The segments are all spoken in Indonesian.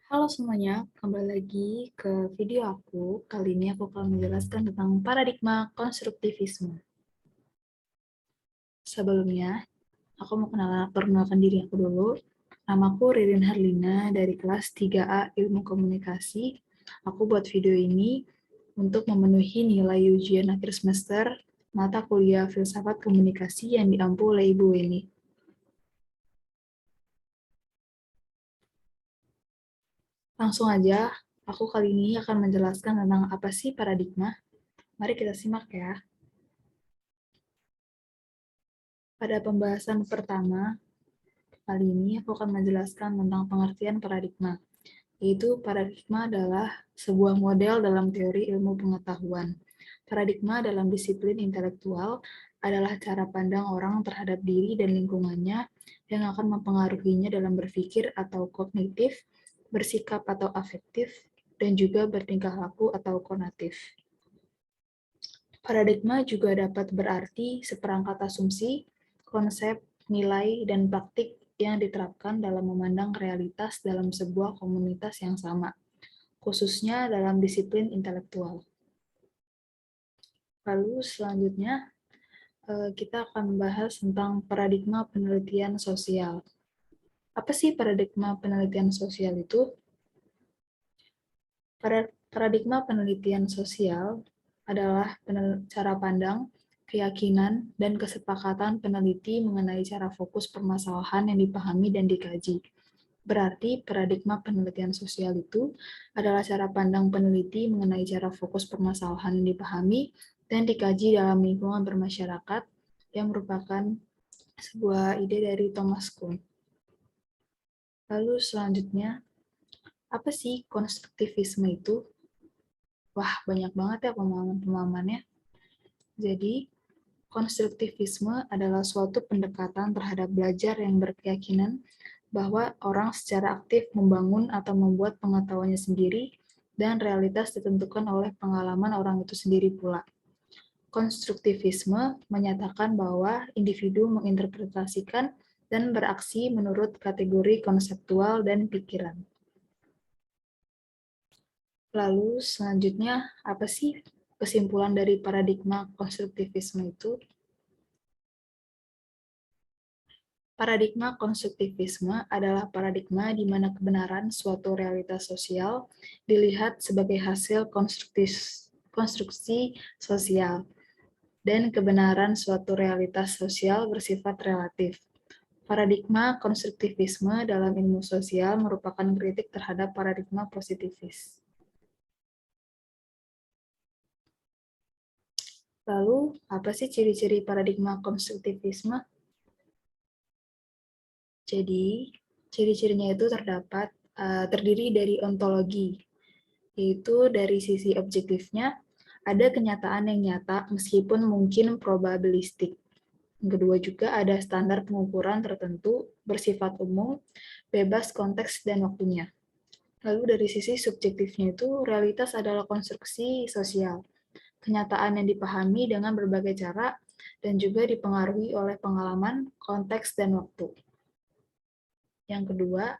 Halo semuanya, kembali lagi ke video aku. Kali ini aku akan menjelaskan tentang paradigma konstruktivisme. Sebelumnya, aku mau perkenalkan diri aku dulu. Namaku Ririn Harlina dari kelas 3A Ilmu Komunikasi. Aku buat video ini untuk memenuhi nilai ujian akhir semester mata kuliah Filsafat Komunikasi yang diampu oleh Ibu Weni. Langsung aja, aku kali ini akan menjelaskan tentang apa sih paradigma. Mari kita simak ya. Pada pembahasan pertama, kali ini aku akan menjelaskan tentang pengertian paradigma, yaitu paradigma adalah sebuah model dalam teori ilmu pengetahuan. Paradigma dalam disiplin intelektual adalah cara pandang orang terhadap diri dan lingkungannya yang akan mempengaruhinya dalam berpikir atau kognitif, bersikap atau afektif, dan juga bertingkah laku atau konatif. Paradigma juga dapat berarti seperangkat asumsi, konsep, nilai, dan praktik yang diterapkan dalam memandang realitas dalam sebuah komunitas yang sama, khususnya dalam disiplin intelektual. Lalu selanjutnya, kita akan membahas tentang paradigma penelitian sosial. Apa sih paradigma penelitian sosial itu? Paradigma penelitian sosial adalah cara pandang, keyakinan, dan kesepakatan peneliti mengenai cara fokus permasalahan yang dipahami dan dikaji. Berarti paradigma penelitian sosial itu adalah cara pandang peneliti mengenai cara fokus permasalahan yang dipahami dan dikaji dalam lingkungan bermasyarakat yang merupakan sebuah ide dari Thomas Kuhn. Lalu selanjutnya, apa sih konstruktivisme itu? Wah, banyak banget ya pemahaman-pemahamannya. Jadi, konstruktivisme adalah suatu pendekatan terhadap belajar yang berkeyakinan bahwa orang secara aktif membangun atau membuat pengetahuannya sendiri dan realitas ditentukan oleh pengalaman orang itu sendiri pula. Konstruktivisme menyatakan bahwa individu menginterpretasikan dan beraksi menurut kategori konseptual dan pikiran. Lalu selanjutnya, apa sih kesimpulan dari paradigma konstruktivisme itu? Paradigma konstruktivisme adalah paradigma di mana kebenaran suatu realitas sosial dilihat sebagai hasil konstruksi sosial, dan kebenaran suatu realitas sosial bersifat relatif. Paradigma konstruktivisme dalam ilmu sosial merupakan kritik terhadap paradigma positivis. Lalu, apa sih ciri-ciri paradigma konstruktivisme? Jadi, ciri-cirinya itu terdiri dari ontologi, yaitu dari sisi objektifnya, ada kenyataan yang nyata meskipun mungkin probabilistik. Yang kedua juga ada standar pengukuran tertentu, bersifat umum, bebas konteks dan waktunya. Lalu dari sisi subjektifnya itu, realitas adalah konstruksi sosial, kenyataan yang dipahami dengan berbagai cara, dan juga dipengaruhi oleh pengalaman, konteks, dan waktu. Yang kedua,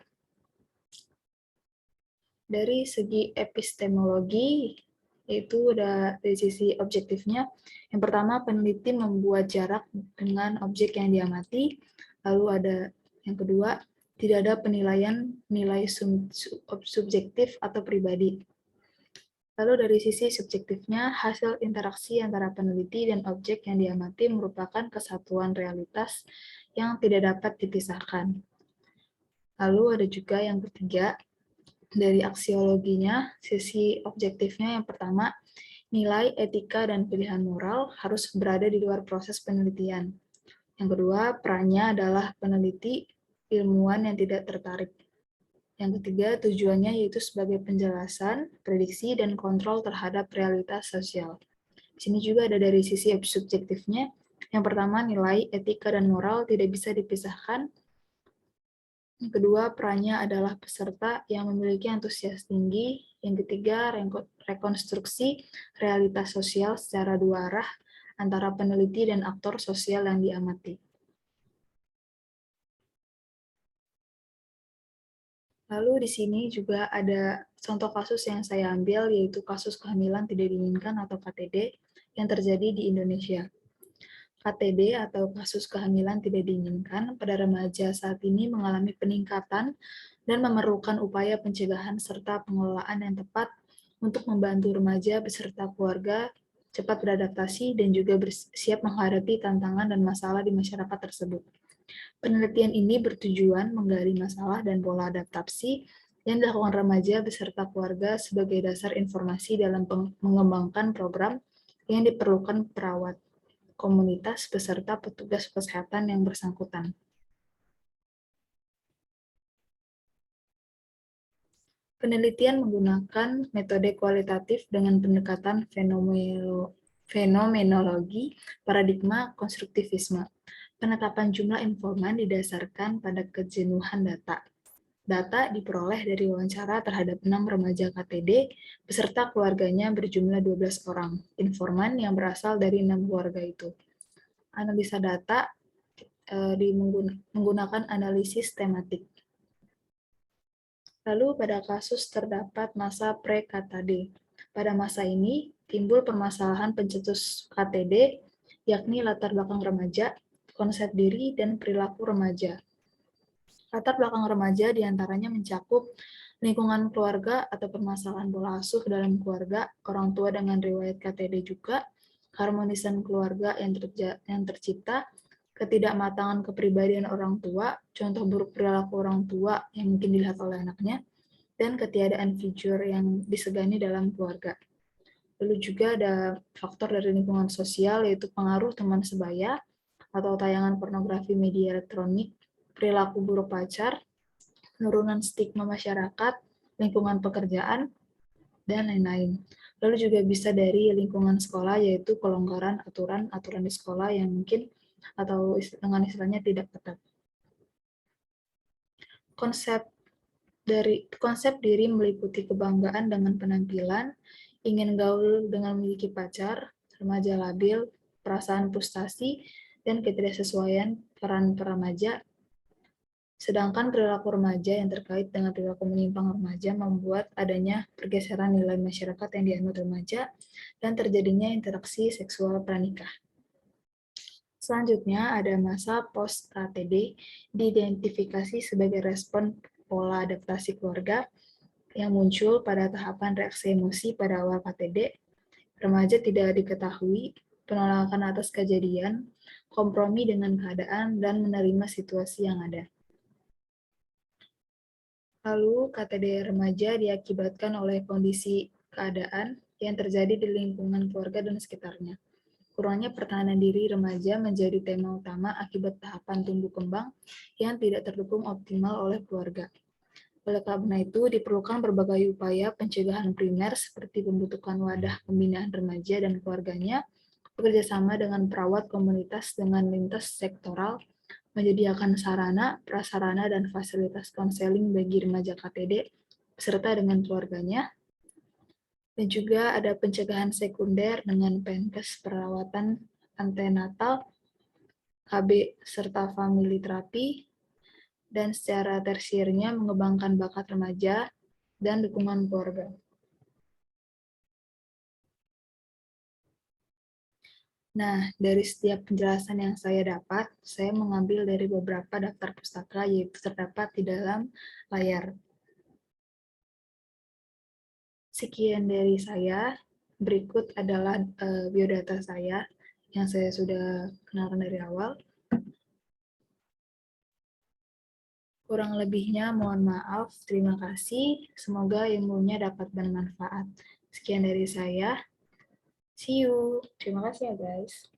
dari segi epistemologi, itu udah dari sisi objektifnya. Yang pertama, peneliti membuat jarak dengan objek yang diamati. Lalu ada yang kedua, tidak ada penilaian nilai subjektif atau pribadi. Lalu dari sisi subjektifnya, hasil interaksi antara peneliti dan objek yang diamati merupakan kesatuan realitas yang tidak dapat dipisahkan. Lalu ada juga yang ketiga, dari aksiologinya, sisi objektifnya yang pertama, nilai, etika, dan pilihan moral harus berada di luar proses penelitian. Yang kedua, perannya adalah peneliti ilmuwan yang tidak tertarik. Yang ketiga, tujuannya yaitu sebagai penjelasan, prediksi, dan kontrol terhadap realitas sosial. Di sini juga ada dari sisi subjektifnya. Yang pertama, nilai, etika, dan moral tidak bisa dipisahkan. Yang kedua, perannya adalah peserta yang memiliki antusias tinggi. Yang ketiga, rekonstruksi realitas sosial secara dua arah antara peneliti dan aktor sosial yang diamati. Lalu di sini juga ada contoh kasus yang saya ambil, yaitu kasus kehamilan tidak diinginkan atau KTD yang terjadi di Indonesia. KTD atau kasus kehamilan tidak diinginkan pada remaja saat ini mengalami peningkatan dan memerlukan upaya pencegahan serta pengelolaan yang tepat untuk membantu remaja beserta keluarga cepat beradaptasi dan juga siap menghadapi tantangan dan masalah di masyarakat tersebut. Penelitian ini bertujuan menggali masalah dan pola adaptasi yang dilakukan remaja beserta keluarga sebagai dasar informasi dalam mengembangkan program yang diperlukan perawat komunitas beserta petugas kesehatan yang bersangkutan. Penelitian menggunakan metode kualitatif dengan pendekatan fenomenologi paradigma konstruktivisme. Penetapan jumlah informan didasarkan pada kejenuhan data. Data diperoleh dari wawancara terhadap 6 remaja KTD beserta keluarganya berjumlah 12 orang, informan yang berasal dari 6 keluarga itu. Analisa data menggunakan analisis tematik. Lalu pada kasus terdapat masa pre-KTD. Pada masa ini timbul permasalahan pencetus KTD, yakni latar belakang remaja, konsep diri, dan perilaku remaja. Latar belakang remaja diantaranya mencakup lingkungan keluarga atau permasalahan pola asuh dalam keluarga, orang tua dengan riwayat KTD juga, keharmonisan keluarga yang tercipta, ketidakmatangan kepribadian orang tua, contoh buruk perilaku orang tua yang mungkin dilihat oleh anaknya, dan ketiadaan figur yang disegani dalam keluarga. Lalu juga ada faktor dari lingkungan sosial, yaitu pengaruh teman sebaya atau tayangan pornografi media elektronik, perilaku buruk pacar, penurunan stigma masyarakat, lingkungan pekerjaan, dan lain-lain. Lalu juga bisa dari lingkungan sekolah, yaitu kelonggaran aturan-aturan di sekolah yang mungkin atau dengan istilahnya tidak ketat. Konsep diri meliputi kebanggaan dengan penampilan, ingin gaul dengan memiliki pacar, remaja labil, perasaan frustasi, dan ketidaksesuaian peran remaja. Sedangkan perilaku remaja yang terkait dengan perilaku menyimpang remaja membuat adanya pergeseran nilai masyarakat yang dianut remaja dan terjadinya interaksi seksual pranikah. Selanjutnya ada masa post-KTD diidentifikasi sebagai respon pola adaptasi keluarga yang muncul pada tahapan reaksi emosi pada awal KTD, remaja tidak diketahui, penolakan atas kejadian, kompromi dengan keadaan, dan menerima situasi yang ada. Lalu, KTD remaja diakibatkan oleh kondisi keadaan yang terjadi di lingkungan keluarga dan sekitarnya. Kurangnya pertahanan diri remaja menjadi tema utama akibat tahapan tumbuh kembang yang tidak terdukung optimal oleh keluarga. Oleh karena itu, diperlukan berbagai upaya pencegahan primer seperti pembentukan wadah pembinaan remaja dan keluarganya, bekerjasama dengan perawat komunitas dengan lintas sektoral, menyediakan sarana, prasarana, dan fasilitas konseling bagi remaja KTD, beserta dengan keluarganya, dan juga ada pencegahan sekunder dengan Penkes perawatan antenatal, KB serta family terapi, dan secara tersiernya mengembangkan bakat remaja dan dukungan keluarga. Nah, dari setiap penjelasan yang saya dapat, saya mengambil dari beberapa daftar pustaka yaitu terdapat di dalam layar. Sekian dari saya. Berikut adalah biodata saya yang saya sudah kenalkan dari awal. Kurang lebihnya mohon maaf. Terima kasih. Semoga ilmunya dapat bermanfaat. Sekian dari saya. See you. Terima kasih ya guys.